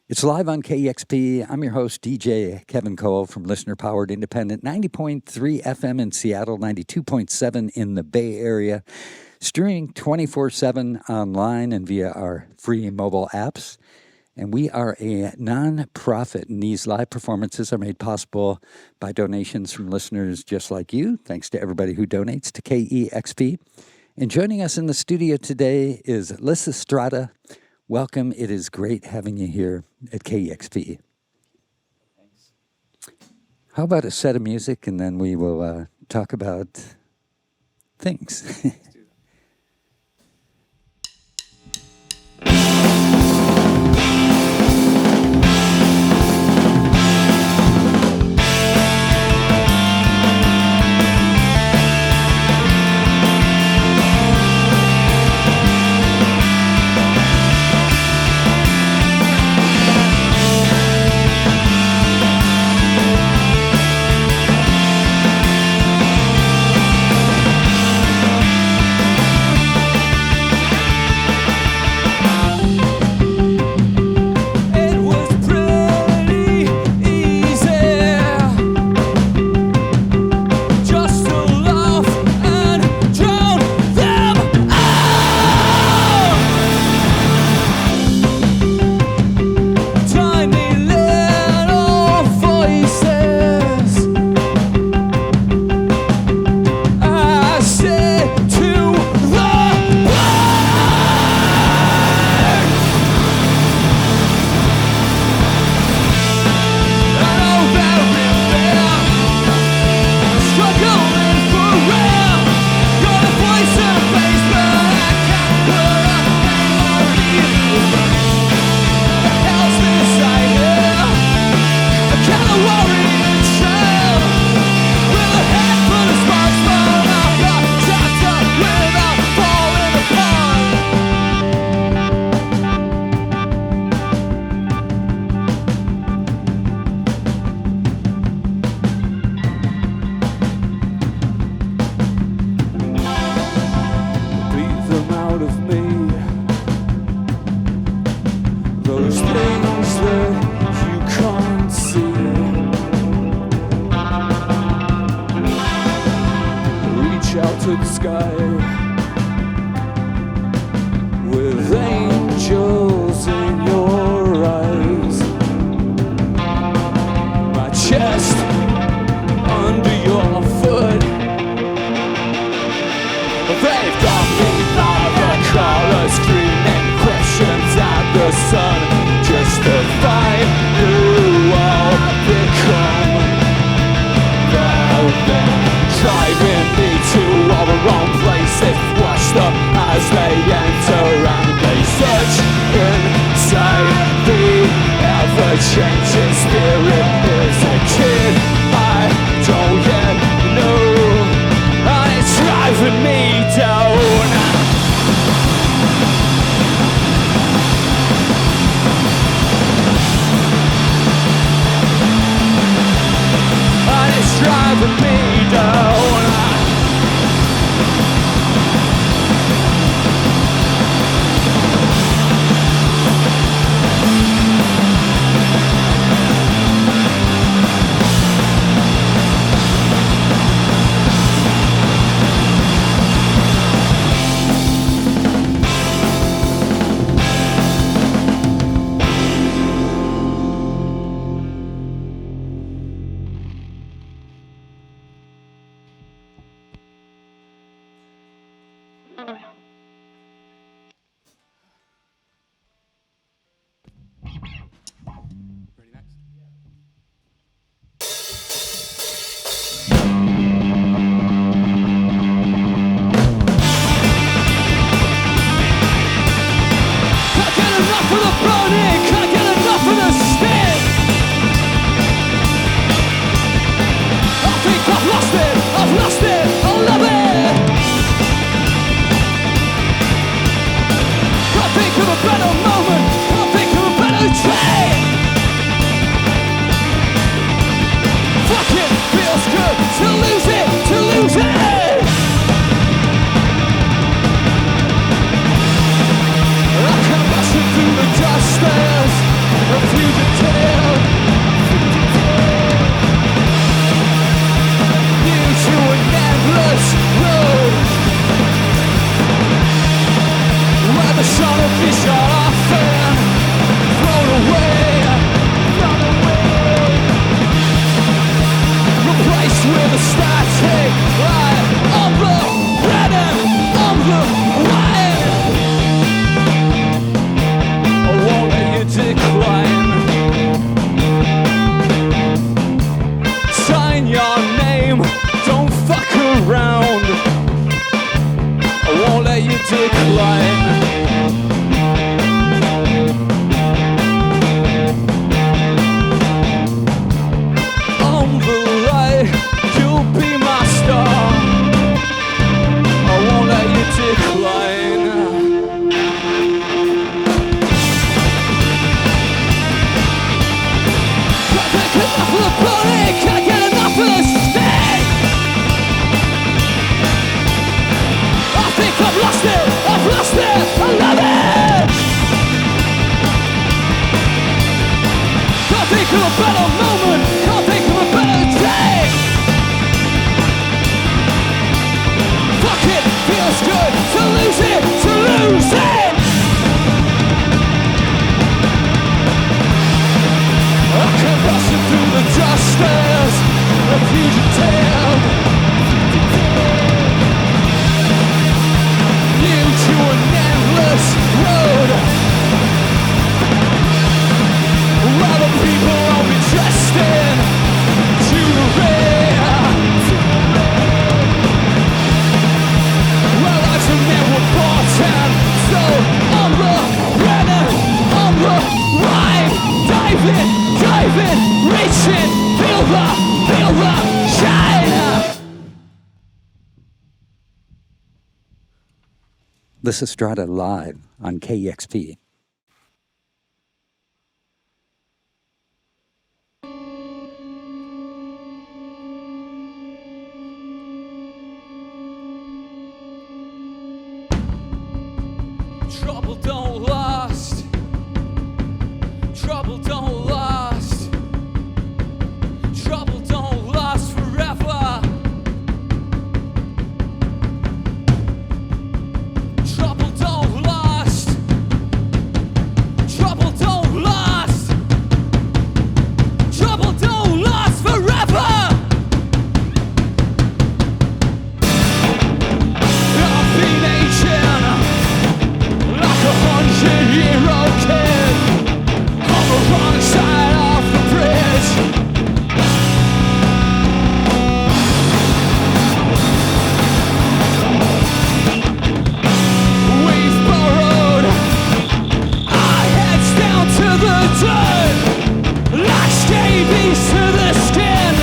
It's live on KEXP. I'm your host, DJ Kevin Cole from listener-powered independent 90.3 FM in Seattle, 92.7 in the Bay Area, streaming 24/7 online and via our free mobile apps. And we are a non-profit, and these live performances are made possible by donations from listeners just like you. Thanks to everybody who donates to KEXP. And joining us in the studio today is Lysistrata. Welcome. It is great having you here at KEXP. Thanks. How about a set of music, and then we will talk about things. Let's do that. Driving me to all the wrong places. fugitive. You to an endless road. Other people only trusting to the rear. Well, that's a man with bottom. So on the runner, on the ride, diving, reaching, feel the shine. Lysistrata live on KEXP. Trouble don't last. Trouble don't last. Trouble don't last forever. Trouble don't last. Trouble don't last. Trouble don't last forever. I've been aging like 100-year-old kid on the wrong side of the bridge. We've burrowed our heads down to the dirt, like scabies to the skin.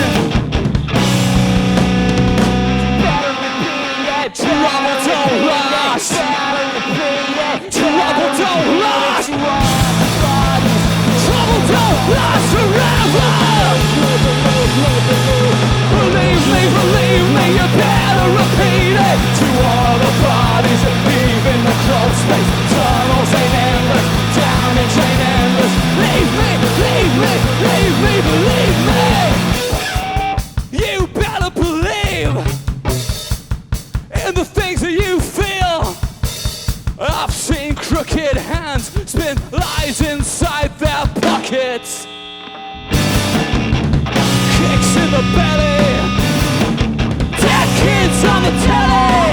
Trouble don't last. Trouble don't last. Trouble don't last forever. Believe me, you better repeat it to all the bodies that leave in the closed space. Tunnels ain't endless, damage ain't endless. Leave me, believe me. You better believe in the things that you feel. I've seen crooked hands spin lies inside their pockets. Kicks in the belly, dead kids on the telly.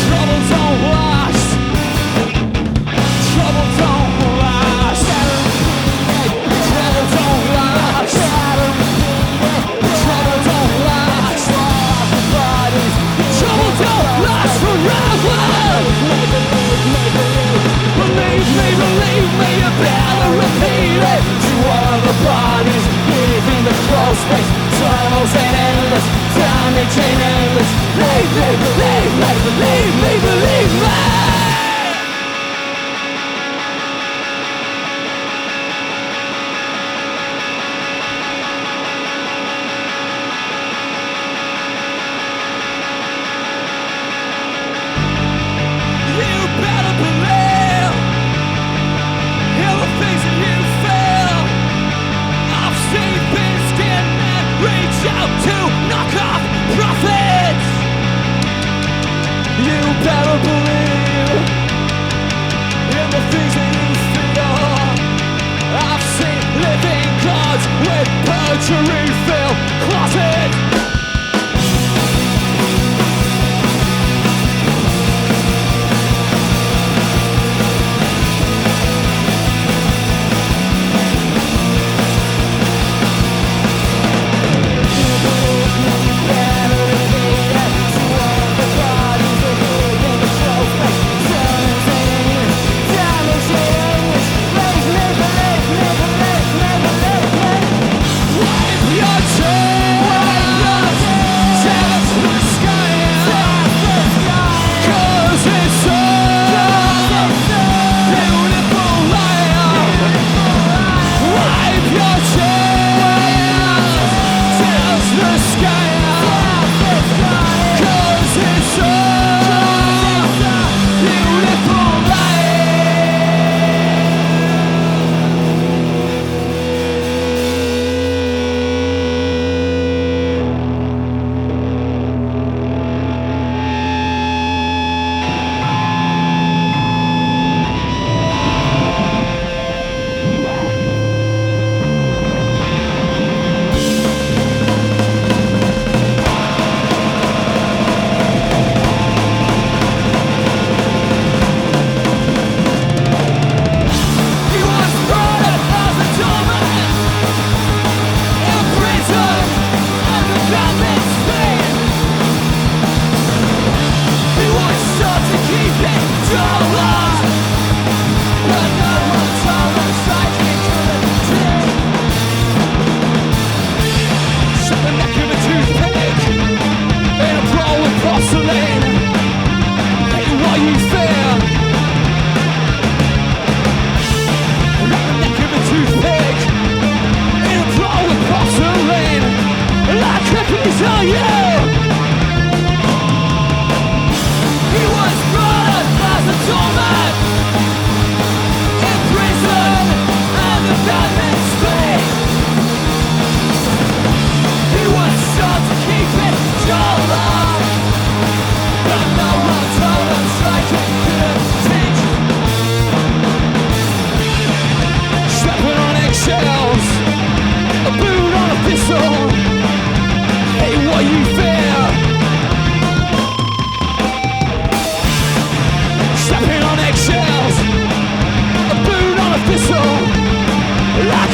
Trouble don't last. Trouble don't last. Trouble don't last. Trouble don't last. Trouble don't last forever. Believe me, you better repeat it to all the bodies leaving the closed space. Tunnels ain't endless, damage ain't endless.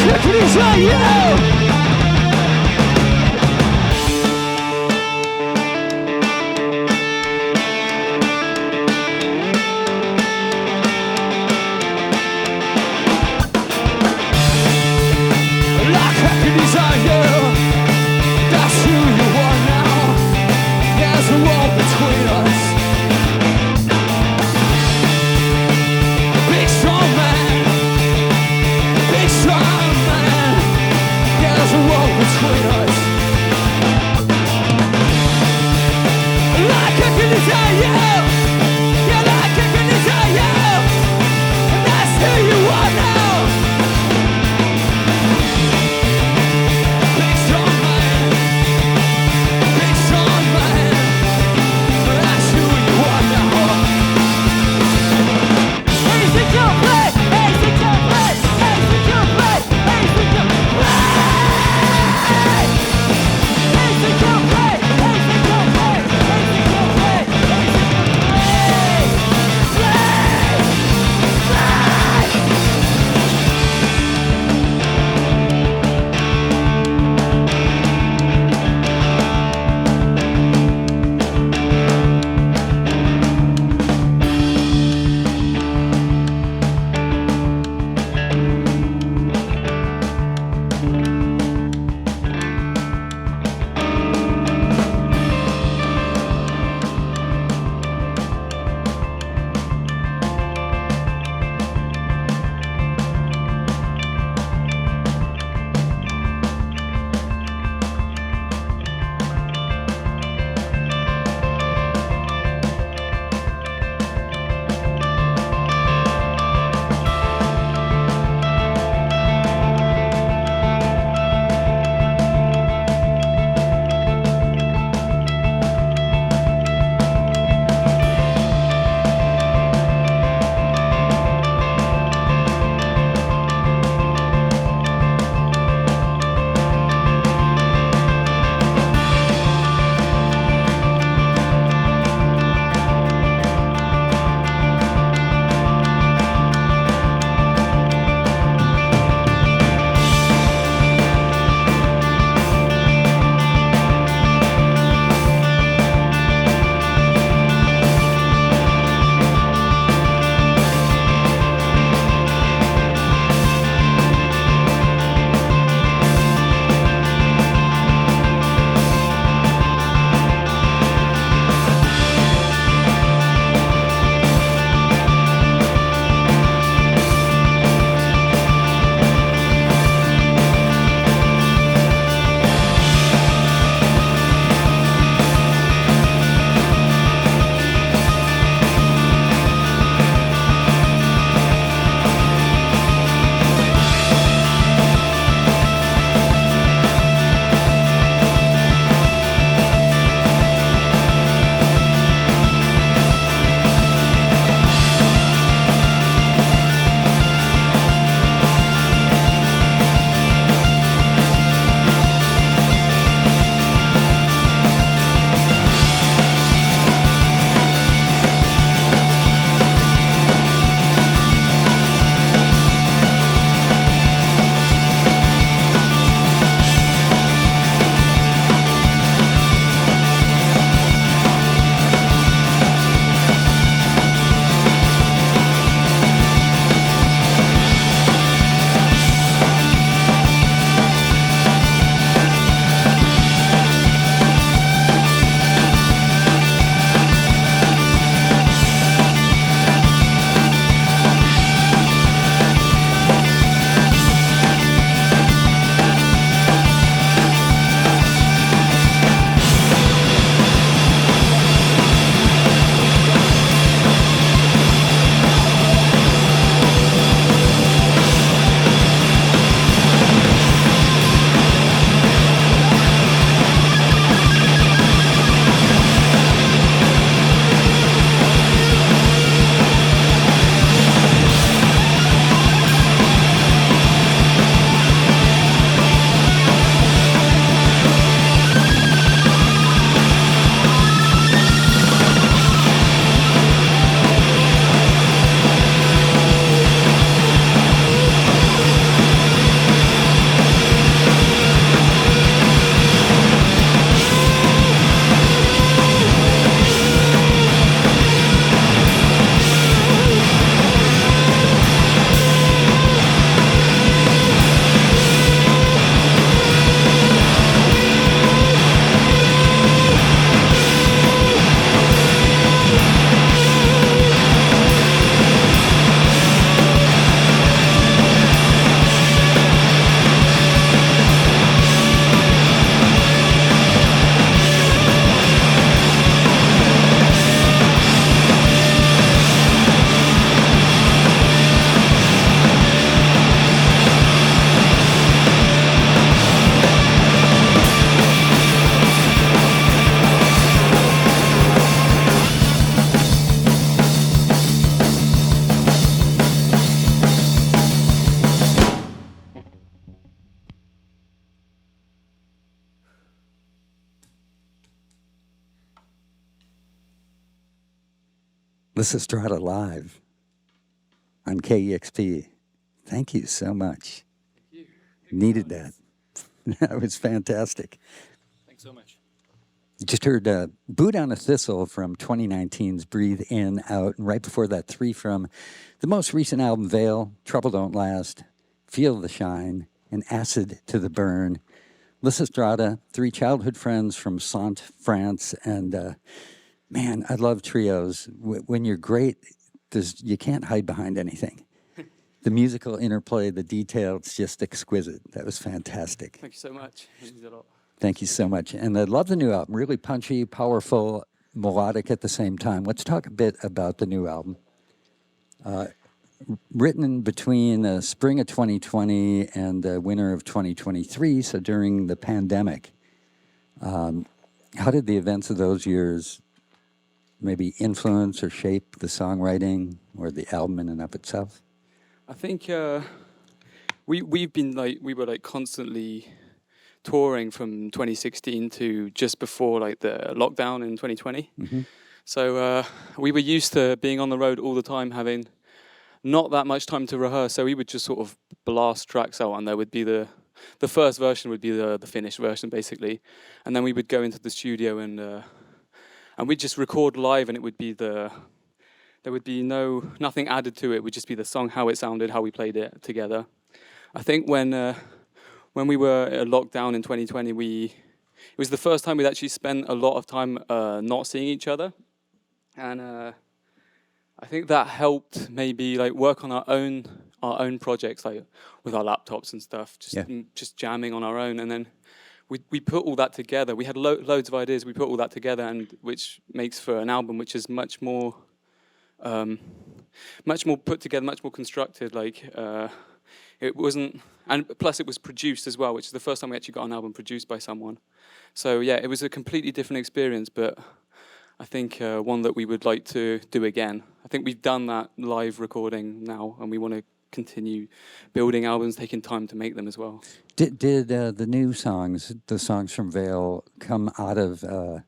Take it easy on you. Like I can desire you. That's who you are now. There's a wall between us. Big strong man. Big strong man. Yeah, Lysistrata live on KEXP. Thank you so much. Thank you. Needed that. That was fantastic. Thanks so much. You just heard Boo Down a Thistle from 2019's Breathe In, Out. And right before that, 3 from the most recent album, Veil, Trouble Don't Last, Feel the Shine, and Acid to the Burn. Lysistrata, 3 childhood friends from Saint, France. And man, I love trios. When you're great, you can't hide behind anything. The musical interplay, the detail, it's just exquisite. That was fantastic. Thank you so much. It means a lot. Thank you so much. And I love the new album. Really punchy, powerful, melodic at the same time. Let's talk a bit about the new album. Written between the spring of 2020 and the winter of 2023, so during the pandemic. How did the events of those years maybe influence or shape the songwriting or the album in and of itself? I think we were constantly touring from 2016 to just before the lockdown in 2020. Mm-hmm. So we were used to being on the road all the time, having not that much time to rehearse. So we would just sort of blast tracks out, and there would be the first version would be the finished version basically, and then we would go into the studio and we'd just record live, and it would be there would be nothing added to it. It would just be the song, how it sounded, how we played it together. I think when we were locked down in 2020, it was the first time we'd actually spent a lot of time not seeing each other, and I think that helped maybe work on our own projects, with our laptops and stuff, just jamming on our own, and then we put all that together. We had loads of ideas. We put all that together, and which makes for an album which is much more put together, much more constructed. It wasn't, and plus it was produced as well, which is the first time we actually got an album produced by someone. So yeah, it was a completely different experience, but I think one that we would like to do again. I think we've done that live recording now, and we want to continue building albums, taking time to make them as well. Did the new songs, the songs from Veil, come after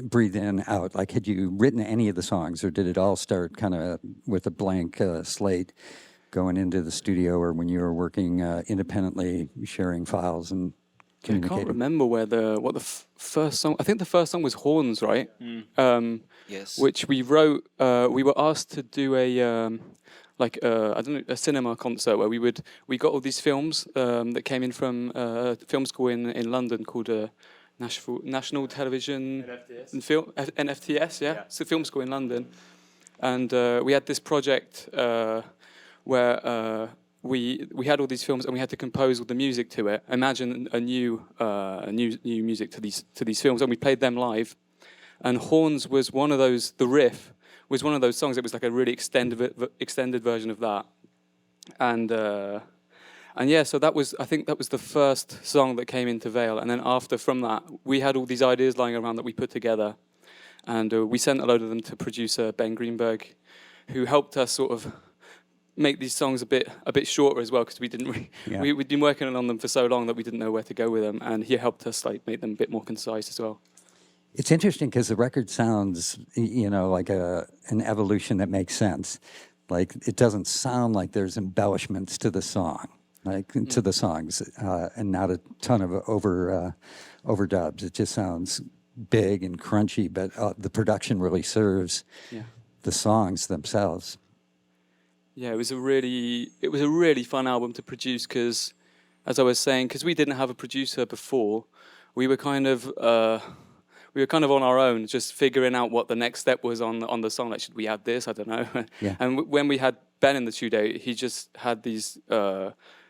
Breathe In, Out? Had you written any of the songs, or did it all start kind of with a blank slate going into the studio, or when you were working independently, sharing files and communicating? I can't remember what the first song. I think the first song was Horns, right? Yes. Which we wrote. We were asked to do a cinema concert where we got all these films that came in from a film school in London called National Television and Film NFTS, yeah. It's a film school in London, and we had this project where we had all these films and we had to compose all the music to it. Imagine a new music to these films, and we played them live. And Horns was one of those. The riff was one of those songs. It was a really extended version of that, and yeah, so I think that was the first song that came into Veil. And then from that, we had all these ideas lying around that we put together. And we sent a load of them to producer Ben Greenberg, who helped us sort of make these songs a bit shorter as well, because we'd been working on them for so long that we didn't know where to go with them. And he helped us make them a bit more concise as well. It's interesting because the record sounds, like an evolution that makes sense. It doesn't sound like there's embellishments to the song. To the songs, and not a ton of overdubs. It just sounds big and crunchy, but the production really serves the songs themselves. Yeah, it was a really fun album to produce because, as I was saying, because we didn't have a producer before, we were kind of on our own, just figuring out what the next step was on the song. Should we add this? I don't know. Yeah. And when we had Ben in the studio, he just had these.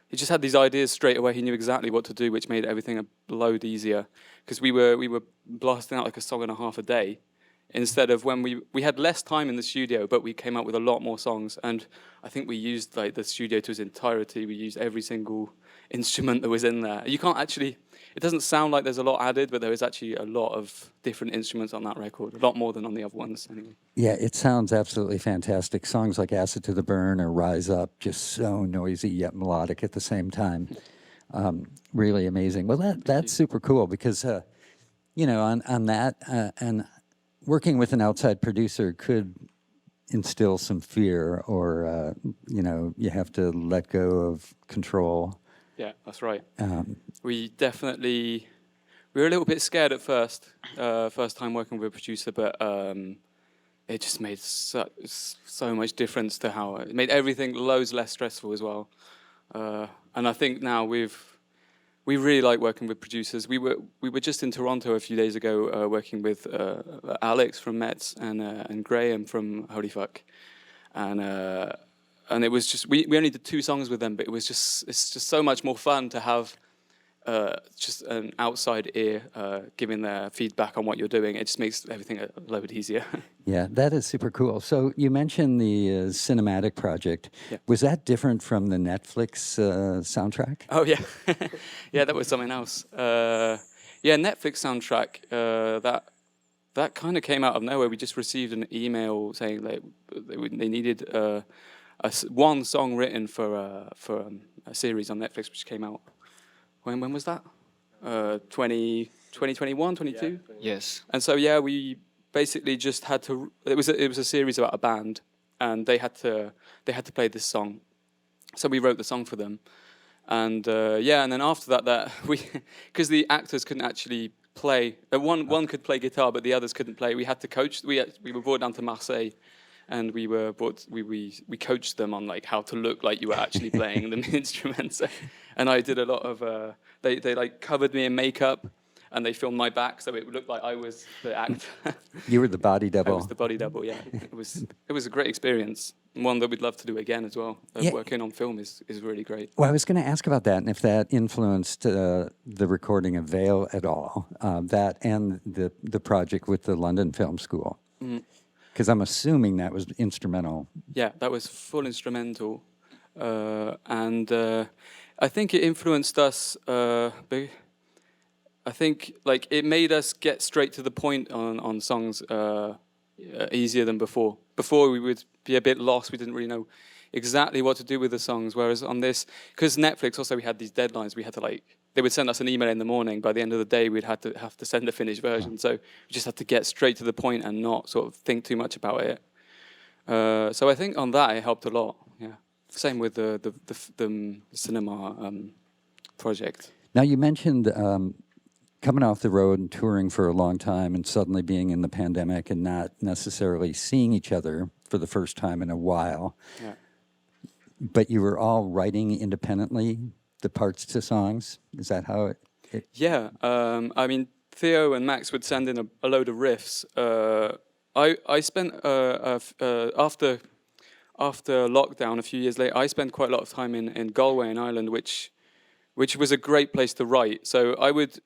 He just had these ideas straight away. He knew exactly what to do, which made everything a load easier. Because we were blasting out a song and a half a day, instead of when we had less time in the studio, but we came out with a lot more songs. And I think we used the studio to its entirety. We used every single instrument that was in there. You can't actually. It doesn't sound like there's a lot added, but there is actually a lot of different instruments on that record. A lot more than on the other ones, anyway. Yeah, it sounds absolutely fantastic. Songs like Acid to the Burn or Rise Up, just so noisy yet melodic at the same time. Really amazing. Well, that's super cool because, on that, and working with an outside producer could instill some fear, or you have to let go of control. Yeah, that's right. We were a little bit scared at first time working with a producer, but it just made so much difference to how it made everything loads less stressful as well. And I think now we really like working with producers. We were just in Toronto a few days ago working with Alex from Metz and Graham from Holy Fuck, and it was just we only did 2 songs with them, but it's just so much more fun to have just an outside ear giving their feedback on what you're doing. It just makes everything a little bit easier. Yeah, that is super cool. So you mentioned the cinematic project. Yeah. Was that different from the Netflix soundtrack? Oh, yeah. Yeah, that was something else. Netflix soundtrack, that kind of came out of nowhere. We just received an email saying they needed one song written for a series on Netflix, which came out. When was that? 2021, 22? Yes. And so we basically just had to. It was a series about a band, and they had to play this song. So we wrote the song for them, and and then after that we, because the actors couldn't actually play. One could play guitar, but the others couldn't play. We had to coach. We were brought down to Marseille. And we coached them on like how to look like you were actually playing the instruments, and I did a lot of. They like covered me in makeup, and they filmed my back, so it looked like I was the actor. You were the body double. I was the body double. Yeah, it was a great experience, one that we'd love to do again as well. Working on film is really great. Well, I was going to ask about that, and if that influenced the recording of Veil at all, that and the project with the London Film School. Mm. Because I'm assuming that was instrumental. Yeah, that was full instrumental. And I think it influenced us. I think like it made us get straight to the point on songs easier than before. Before we would be a bit lost. We didn't really know exactly what to do with the songs. Whereas on this, because Netflix also, we had these deadlines. We had to they would send us an email in the morning. By the end of the day, we'd have to send a finished version. So we just had to get straight to the point and not sort of think too much about it. So I think on that it helped a lot. Yeah. Same with the cinema project. Now you mentioned coming off the road and touring for a long time, and suddenly being in the pandemic and not necessarily seeing each other for the first time in a while. Yeah. But you were all writing independently the parts to songs. Is that how it? Yeah. I mean, Théo and Max would send in a load of riffs. I spent after lockdown a few years later, I spent quite a lot of time in Galway in Ireland, which was a great place to write. So I would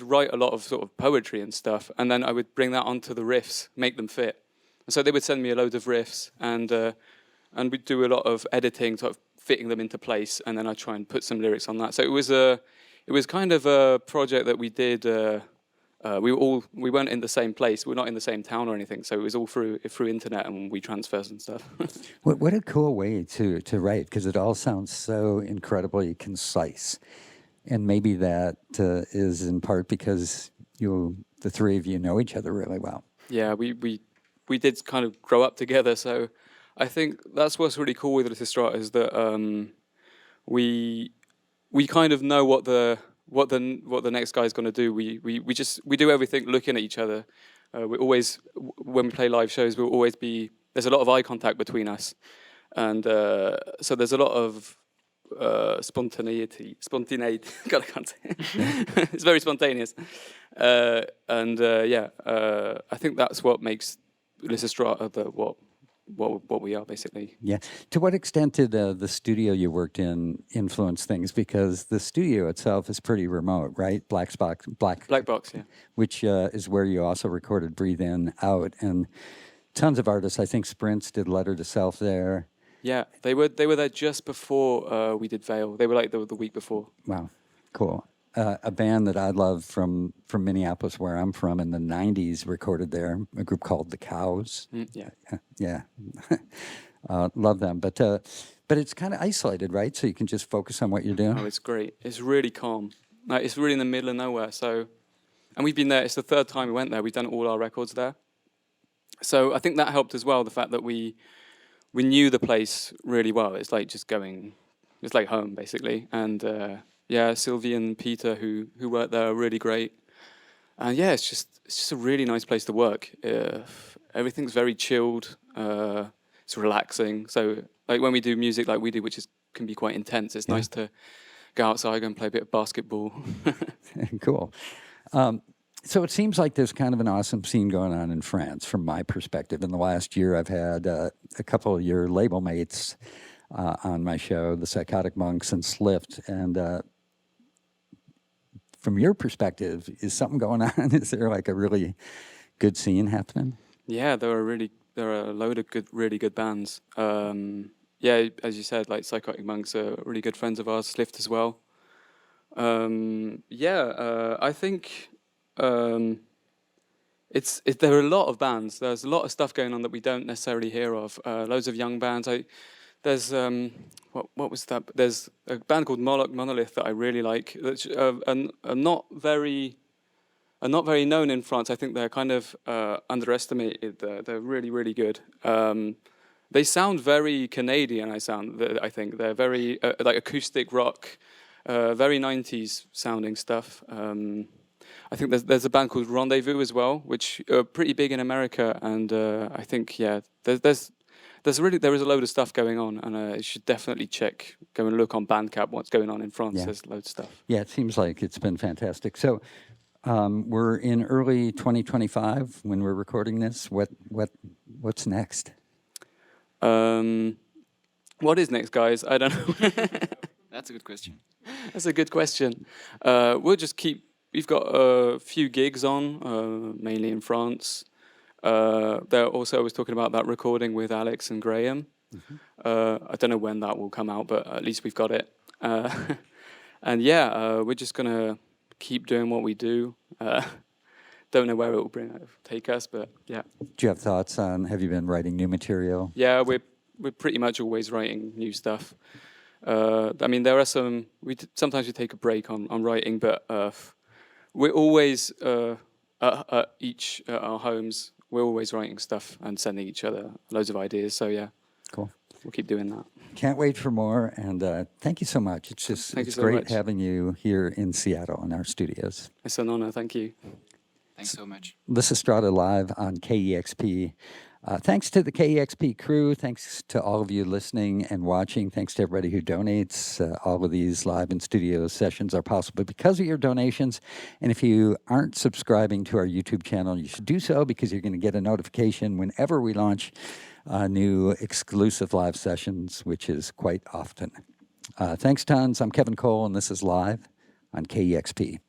write a lot of sort of poetry and stuff, and then I would bring that onto the riffs, make them fit. And so they would send me a load of riffs, and we'd do a lot of editing, sort of fitting them into place, and then I'd try and put some lyrics on that. So it was kind of a project that we did. We weren't in the same place. We're not in the same town or anything. So it was all through internet, and we transfers and stuff. What a cool way to write, because it all sounds so incredibly concise. And maybe that is in part because the three of you know each other really well. Yeah, we did kind of grow up together. So I think that's what's really cool with Lysistrata, is that we kind of know what the next guy's going to do. We do everything looking at each other. We always, when we play live shows, there's a lot of eye contact between us, and so there's a lot of spontaneity. God, I can't say it. It's very spontaneous, I think that's what makes Lysistrata what we are, basically. Yeah. To what extent did the studio you worked in influence things? Because the studio itself is pretty remote, right? Black Box, yeah. Which is where you also recorded Breathe In, Out, and tons of artists. I think Sprints did Letter to Self there. Yeah, they were there just before we did Veil. They were like the week before. Wow, cool. A band that I love from Minneapolis, where I'm from, in the 90s, recorded there, a group called The Cows. Yeah. Love them. But it's kind of isolated, right? So you can just focus on what you're doing. Oh, it's great. It's really calm. Like, it's really in the middle of nowhere. So, And we've been there. It's the third time we went there. We've done all our records there. So I think that helped as well. The fact that we knew the place really well. It's like just going. It's like home basically. And Sylvie and Peter who worked there are really great. And it's just a really nice place to work. Everything's very chilled. It's relaxing. So like when we do music like we do, which can be quite intense, it's nice to go outside and play a bit of basketball. Cool. So it seems like there's kind of an awesome scene going on in France from my perspective. In the last year, I've had a couple of your label mates on my show, the Psychotic Monks and Slift. And from your perspective, is something going on? Is there like a really good scene happening? Yeah, there are a load of really good bands. As you said, like Psychotic Monks are really good friends of ours, Slift as well. I think there are a lot of bands. There's a lot of stuff going on that we don't necessarily hear of. Loads of young bands. There's what was that? There's a band called Monolith that I really like. That are not very known in France. I think they're kind of underestimated. They're really, really good. They sound very Canadian. I think they're very like acoustic rock, very 90s sounding stuff. I think there's a band called Rendezvous as well, which are pretty big in America. And I think there is a load of stuff going on, and you should definitely go and look on Bandcamp what's going on in France. Yeah. There's loads of stuff. Yeah, it seems like it's been fantastic. So we're in early 2025 when we're recording this. What's next? What is next, guys? I don't know. That's a good question. That's a good question. We'll just keep. We've got a few gigs on, mainly in France. I was talking about that recording with Alex and Graham. Mm-hmm. I don't know when that will come out, but at least we've got it. We're just gonna keep doing what we do. Don't know where it will take us, but yeah. Do you have thoughts on? Have you been writing new material? Yeah, we're pretty much always writing new stuff. There are some. Sometimes we take a break on writing, but we're always at our homes. We're always writing stuff and sending each other loads of ideas. So yeah, cool. We'll keep doing that. Can't wait for more. And thank you so much. It's great having you here in Seattle in our studios. It's an honor. Thank you. Thanks so much. Lysistrata live on KEXP. Thanks to the KEXP crew. Thanks to all of you listening and watching. Thanks to everybody who donates. All of these live and studio sessions are possible because of your donations. And if you aren't subscribing to our YouTube channel, you should do so because you're going to get a notification whenever we launch new exclusive live sessions, which is quite often. Thanks tons. I'm Kevin Cole, and this is Live on KEXP.